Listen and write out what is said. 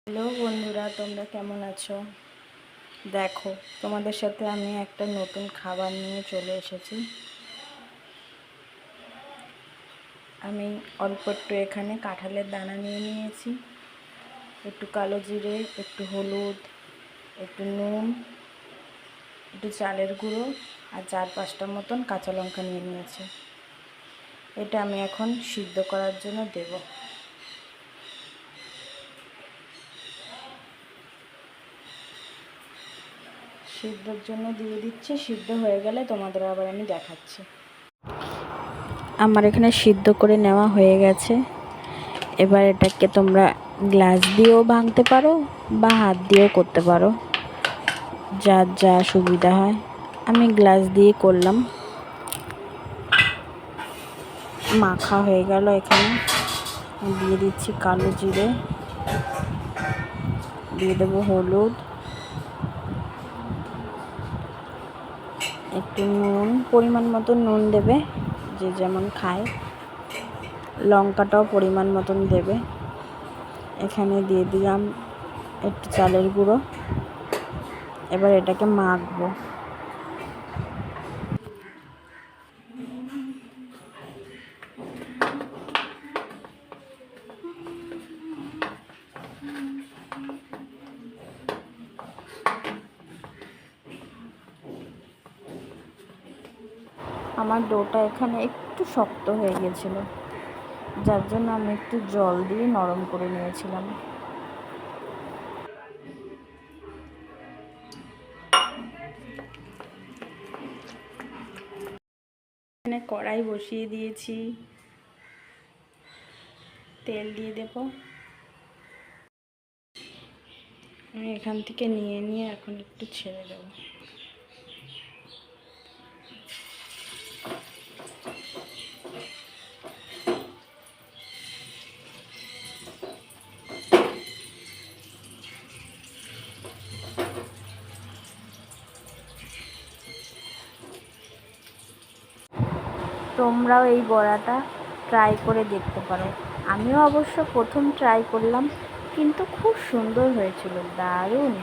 Hello বন্ধুরা, তোমরা কেমন আছো? দেখো, তোমাদের সাথে আমি একটা নতুন খাবার নিয়ে চলে এসেছি। আমি অল্প একটু এখানে কাঁঠালের দানা নিয়ে নিয়েছি, একটু কালো জিরে, একটু হলুদ, একটু নুন, একটু চালের গুঁড়ো আর 4-5টা মতন কাঁচা লঙ্কা নিয়ে নিয়েছি। এটা আমি এখন সিদ্ধ করার জন্য দেব। সিদ্ধর জন্য দিয়ে দিচ্ছি, সিদ্ধ হয়ে গেলে তোমাদের আবার আমি দেখাচ্ছি। আমার এখানে সিদ্ধ করে নেওয়া হয়ে গেছে। এবার এটাকে তোমরা গ্লাস দিয়েও ভাঙতে পারো বা হাত দিয়েও করতে পারো, যার যা সুবিধা হয়। আমি গ্লাস দিয়ে করলাম। মাখা হয়ে গেল। এখানে দিয়ে দিচ্ছি কালো জিরে, দিয়ে দেবো হলুদ, একটু নুন, পরিমাণ মতো নুন দেবে, যে যেমন খায়। লঙ্কাটাও পরিমাণ মতন দেবে। এখানে দিয়ে দিলাম একটু চালের গুঁড়ো। এবার এটাকে মাখবো। আমার ডোটা এখানে একটু শক্ত হয়ে গেছিলো, যার জন্য আমি একটু জল দিয়ে নরম করে নিয়েছিলাম। এখানে কড়াই বসিয়ে দিয়েছি, তেল দিয়ে দেব। আমি এখান থেকে নিয়ে নিয়ে এখন একটু ছেড়ে দেব। তোমরাও এই বড়াটা ট্রাই করে দেখতে পারো। আমিও অবশ্য প্রথম ট্রাই করলাম, কিন্তু খুব সুন্দর হয়েছিল, দারুণ।